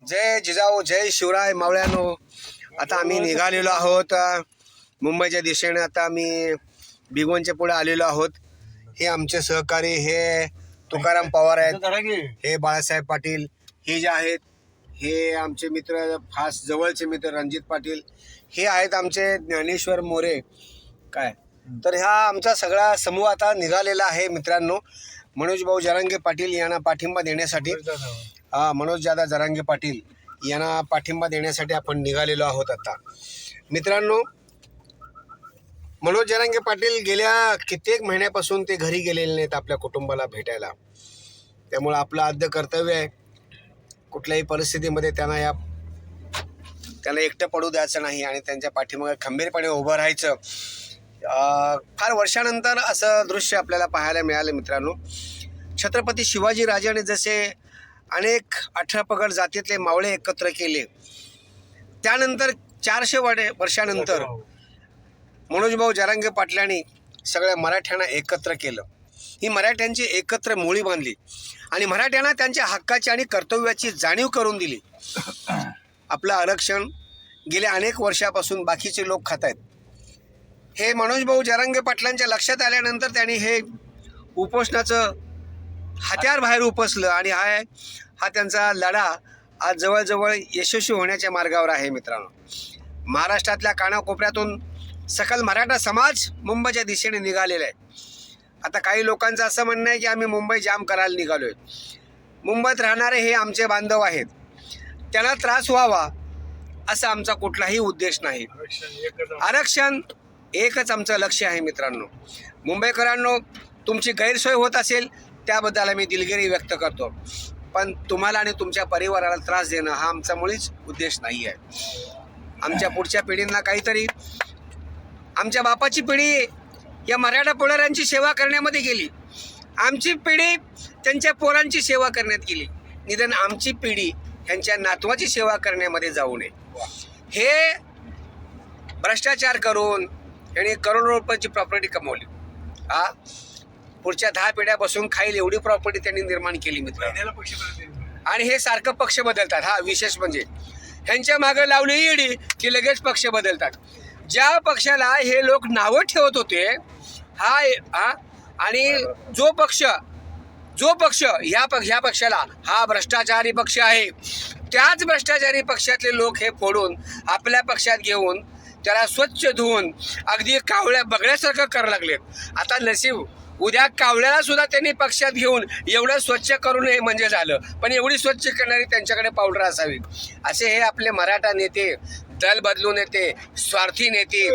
जय जिजाऊ, जय शिवराय मावळ्यानो. आता आम्ही निघालेलो आहोत मुंबईच्या दिशेने. आता आम्ही भिगवणच्या पुढे आलेलो आहोत. हे आमचे सहकारी हे तुकाराम पवार आहेत, हे बाळासाहेब पाटील, हे जे आहेत हे आमचे मित्र, खास जवळचे मित्र रणजित पाटील, हे आहेत आमचे ज्ञानेश्वर मोरे. काय तर ह्या आमचा सगळा समूह आता निघालेला आहे मित्रांनो. मनोज भाऊ जरांगे पाटील यांना पाठिंबा देण्यासाठी, मनोज दादा जरांगे पाटील यांना पाठिंबा देण्यासाठी आपण निघालेलो आहोत. आता मित्रांनो, मनोज जरांगे पाटील गेल्या कित्येक महिन्यापासून ते घरी गेलेले नाहीत आपल्या कुटुंबाला भेटायला. त्यामुळे आपलं आद्य कर्तव्य आहे कुठल्याही परिस्थितीमध्ये त्यांना एकटं पडू द्यायचं नाही आणि त्यांच्या पाठीमागे खंबीरपणे उभं राहायचं. फार वर्षानंतर असं दृश्य आपल्याला पाहायला मिळालं मित्रांनो. छत्रपती शिवाजी राजाने जसे अनेक 18 पगड जातीतले मावळे एकत्र केले, त्यानंतर 400 वर्षानंतर मनोजभाऊ जरांगे पाटलांनी सगळ्या मराठ्यांना एकत्र केलं. ही मराठ्यांची एकत्र मोळी बांधली आणि मराठ्यांना त्यांच्या हक्काची आणि कर्तव्याची जाणीव करून दिली. आपलं आरक्षण गेल्या अनेक वर्षापासून बाकीचे लोक खात आहेत. हे मनोजभाऊ जरांगे पाटलांच्या लक्षात आल्यानंतर त्यांनी हे उपोषणाचं हत्यार बाहेर उपसलं आणि हा त्यांचा लढा आज जवळजवळ यशस्वी होण्याच्या मार्गावर आहे मित्रांनो. महाराष्ट्रातल्या कानाकोपऱ्यातून सकल मराठा समाज मुंबईच्या दिशेने निघालेला आहे. आता काही लोकांचं असं म्हणणं आहे की आम्ही मुंबई जाम करायला निघालोय. मुंबईत राहणारे हे आमचे बांधव आहेत, त्यांना त्रास व्हावा असा आमचा कुठलाही उद्देश नाही. आरक्षण एकच आमचं लक्ष आहे मित्रांनो. मुंबईकरांनो, तुमची गैरसोय होत असेल त्याबद्दल आम्ही दिलगिरी व्यक्त करतो, पण तुम्हाला आणि तुमच्या परिवाराला त्रास देणं हा आमचा मुळीच उद्देश नाही आहे. आमच्या पुढच्या पिढींना काहीतरी, आमच्या बापाची पिढी या मराठा पुढाऱ्यांची सेवा करण्यामध्ये गेली, आमची पिढी त्यांच्या पोरांची सेवा करण्यात गेली. निदान आमची पिढी त्यांच्या नातवाची सेवा करण्यामध्ये जाऊ नये. हे भ्रष्टाचार करून यांनी करोडो रुपयाची प्रॉपर्टी कमवली. पुढच्या 10 पिढ्या बसून खाईल एवढी प्रॉपर्टी त्यांनी निर्माण केली मित्र. आणि हे सारखं पक्ष बदलतात. विशेष म्हणजे ह्यांच्या मागे लावली ईडी की लगेच पक्ष बदलतात. ज्या पक्षाला हे लोक नावं ठेवत होते आणि जो पक्ष ह्या पक्षाला हा भ्रष्टाचारी पक्ष आहे, त्याच भ्रष्टाचारी पक्षातले लोक हे फोडून आपल्या पक्षात घेऊन त्याला स्वच्छ धुवून अगदी कावळ्या बगड्यासारखं करायला लागलेत. आता नशीब उद्या कावळ्याला सुद्धा त्यांनी पक्षात घेऊन एवढं स्वच्छ करू नये म्हणजे झालं, पण एवढी स्वच्छ करणारी त्यांच्याकडे पावडर असावी. असे हे आपले मराठा नेते, दल बदलू नेते, स्वार्थी नेते,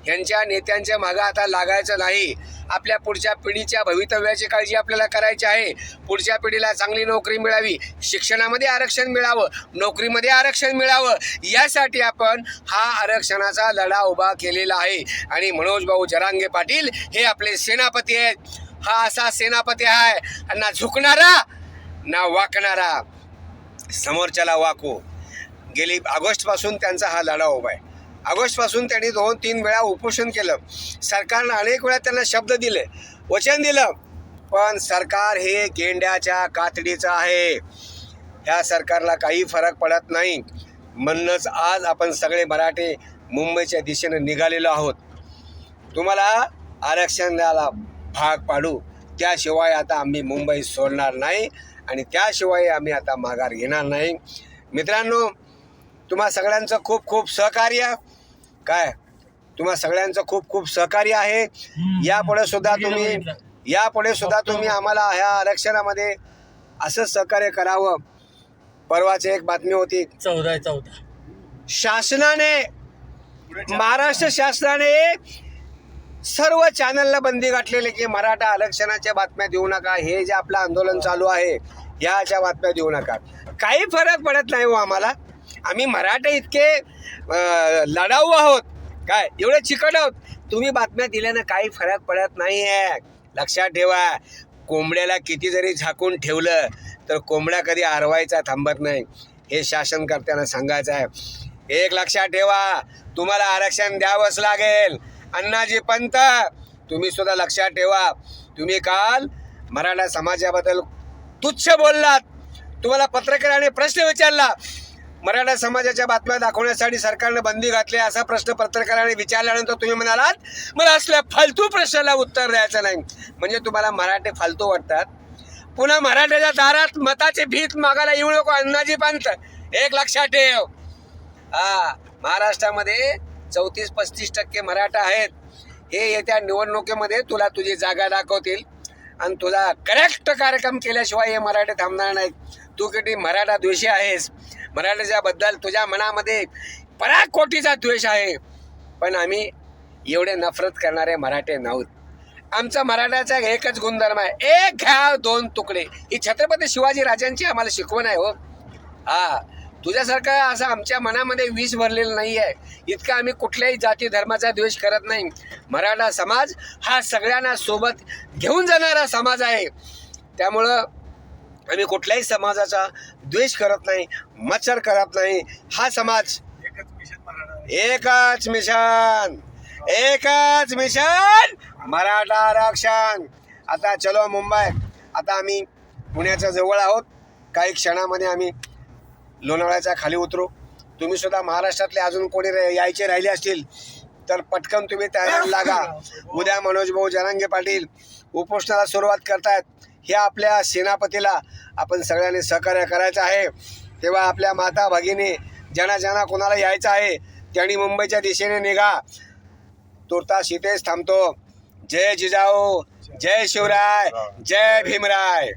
यांच्या नेत्यांच्या मागं आता लागायचं नाही. आपल्या पुढच्या पिढीच्या भवितव्याची काळजी आपल्याला करायची आहे. पुढच्या पिढीला चांगली नोकरी मिळावी, शिक्षणामध्ये आरक्षण मिळावं, नोकरीमध्ये आरक्षण मिळावं, यासाठी आपण हा आरक्षणाचा लढा उभा केलेला आहे. आणि मनोजभाऊ जरांगे पाटील हे आपले सेनापती आहेत. हा असा सेनापती आहे, ना झुकणारा ना वाकणारा, समोरच्याला वाकू. गेली ऑगस्टपासून त्यांचा हा लढा उभा आहे. ऑगस्टपासून त्यांनी 2-3 वेळा उपोषण केलं. सरकारनं अनेक वेळा त्यांना शब्द दिले, वचन दिलं, पण सरकार हे गेंड्याच्या कातडीचं आहे. ह्या सरकारला काही फरक पडत नाही. म्हणूनच आज आपण सगळे मराठे मुंबईच्या दिशेने निघालेलो आहोत. तुम्हाला आरक्षण द्यायला भाग पाडू, त्याशिवाय आता आम्ही मुंबई सोडणार नाही आणि त्याशिवाय आम्ही आता माघार घेणार नाही. मित्रांनो, तुम्हा सगळ्यांचं खूप खूप सहकार्य तुम्हा सगळ्यांचं खूप खूप सहकार्य आहे. यापुढे सुद्धा तुम्ही आम्हाला ह्या आरक्षणामध्ये असंच सहकार्य करावं. परवाची एक बातमी होती, 14 महाराष्ट्र शासनाने सर्व चॅनलला बंदी घातलेली की मराठा आरक्षणाच्या बातम्या देऊ नका. हे जे आपलं आंदोलन चालू आहे ह्याच्या बातम्या देऊ नका. काही फरक पडत नाही हो आम्हाला. आम्ही मराठे इतके लढाऊ आहोत, एवढे चिकट आहोत. तुम्ही बातम्या दिल्यानं काही फरक पडत नाही आहे. लक्षात ठेवा, कोंबड्याला किती जरी झाकून ठेवलं तर कोंबड्या कधी हरवायचा थांबत नाही. हे शासनकर्त्यांना सांगायचं आहे. एक लक्षात ठेवा, तुम्हाला आरक्षण द्यावंच लागेल. अण्णाजी पंत, तुम्ही सुद्धा लक्षात ठेवा, तुम्ही काल मराठा समाजाबद्दल तुच्छ बोललात. तुम्हाला पत्रकाराने प्रश्न विचारला मराठा समाजाच्या बातम्या दाखवण्यासाठी सरकारने बंदी घातली असा प्रश्न पत्रकाराने विचारल्यानंतर तुम्ही म्हणालात मला असल्या फालतू प्रश्नाला उत्तर द्यायचं नाही. म्हणजे तुम्हाला मराठे फालतू वाटतात. पुन्हा मराठ्याच्या दारात मताची भीक मागायला येऊ नको अण्णाजी पंत, एक लक्षात ठेव. महाराष्ट्रामध्ये 34-35% मराठा आहेत. हे येत्या निवडणुकीमध्ये तुला तुझी जागा दाखवतील आणि तुला करेक्ट कार्यक्रम केल्याशिवाय हे मराठे थांबणार नाहीत. तू किती मराठा द्वेषी आहेस, मराठ्याच्या बद्दल तुझ्या मनामध्ये पराकोटीचा द्वेष आहे, पण आम्ही एवढे नफरत करणारे मराठे नाहीत. आमचा मराठ्याचा एकच गुणधर्म आहे, एक घ्याव दोन तुकडे. ही छत्रपती शिवाजी राजांची आम्हाला शिकवण आहे हो. तुझ्यासारखं असं आमच्या मनामध्ये विष भरलेलं नाही आहे. इतका आम्ही कुठल्याही जाती धर्माचा द्वेष करत नाही. मराठा समाज हा सगळ्यांना सोबत घेऊन जाणारा समाज आहे. त्यामुळं आम्ही कुठल्याही समाजाचा द्वेष करत नाही, मत्सर करत नाही. हा समाज एकच मिशन मराठा आरक्षण. आता चलो मुंबई. आता आम्ही पुण्याच्या जवळ आहोत. काही क्षणामध्ये आम्ही लोणावळ्याच्या खाली उतरू. तुम्ही सुद्धा महाराष्ट्रातले अजून कोणी यायचे राहिले असतील तर पटकन तुम्ही तयार लागा. उद्या मनोज भाऊ जरांगे पाटील उपोषणाला सुरुवात करतायत. हे आपल्या सेनापतीला आपण सगळ्यांनी सहकार्य करायचं आहे. तेव्हा आपल्या माता भगिनी ज्यांना कोणाला यायचं आहे त्यांनी मुंबईच्या दिशेने निघा. तुर्तास इथेच थांबतो. जय जिजाऊ, जय शिवराय, जय भीमराय.